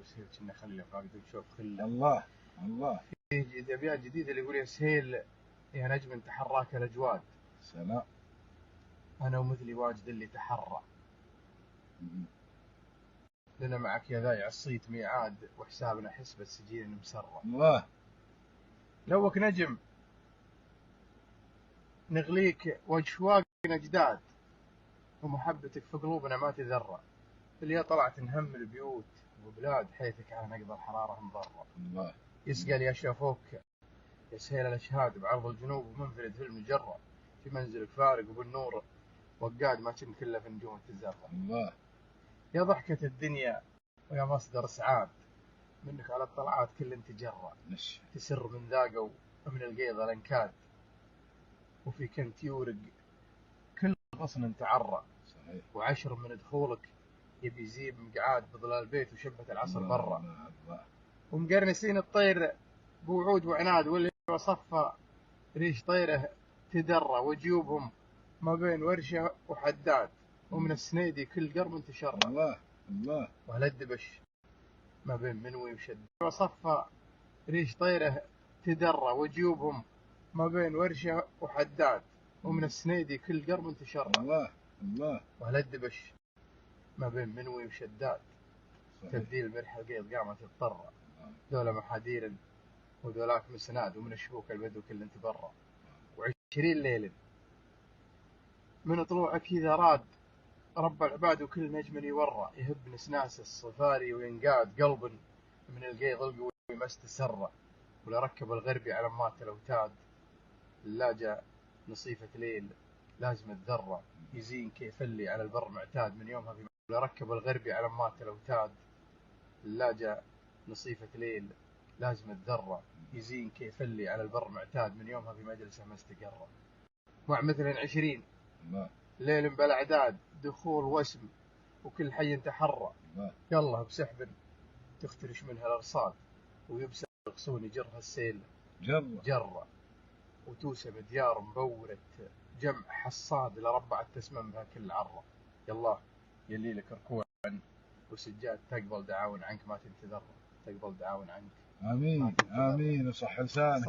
سهيل كنا خلي فاقد وشوف خله. الله الله. في ابيات جديده اللي يقول يا سهيل يا نجم تحراك الاجواد. سلام. انا ومثلي واجد اللي تحرى. لنا معك يا ذايع الصيت ميعاد وحسابنا حسبة سجين مسرة. الله. لوك نجم نغليك واشواقنا جداد ومحبتك في قلوبنا ما تذرى. اللي طلعت نهم البيوت وبلاد حيثك على نقض الحرارة مضرة. الله. يسقل يا شافوك يا سهيل الاشهاد بعرض الجنوب ومنفرد في المجرة. في منزلك فارق وبالنور وقاد ما كن كله في نجوم تزرة. الله. يا ضحكة الدنيا ويا مصدر سعاد منك على الطلعات كل انت جرة. تسر من ذاقوا ومن القيض الانكاد وفي كنت يورق كل غصن تعرى. صحيح. وعشر من دخولك يبي يزيب مقعاد بظلال البيت وشبة العصر برا. ومقرنسين الطير بوعود وعناد واللي وصفى ريش طيره تدرى. وجيوبهم ما بين ورشة وحداد ومن السنيدي كل قرب تشرى. الله الله. وهالدبش ما بين منوي وشد وصفى ريش طيره تدرى. وجيوبهم ما بين ورشة وحداد ومن السنيدي كل قرب تشرى. الله الله. وهالدبش ما بين منوي وشداد. صحيح. تبديل مرح القيض قامت تضطر. دولة محادير ودولاك مسناد ومن الشبوك البدو كل انت برا. و20 ليل من طلوعك إذا راد رب العباد وكل نجم يورى. يهب نسناس الصفاري وينقاد قلب من القيض القوي ما استسر. ولركب الغربي على مات الاوتاد اللاجا نصيفة ليل لازم الذرة. يزين كيف اللي على البر معتاد من يومها في. ولركب الغربي على مات الاوتاد اللاجا نصيفة ليل لازم الذرة. يزين كيف اللي على البر معتاد من يومها في مجلسه ما استقر. مع مثلا 20 ليل بلا عداد دخول وسم وكل حي تحرى. يلا بسحب تخترش منها الارصاد ويبسل غصون يجرها السيل جرة. وتوسم ديار مبورة جمع حصاد لربعت تسمم بها كل عرة. يلا يلي لك ركوع وسجاد تقبل دعاون عنك ما تنتظر. تقبل دعاون عنك. آمين آمين. وصح لسانك.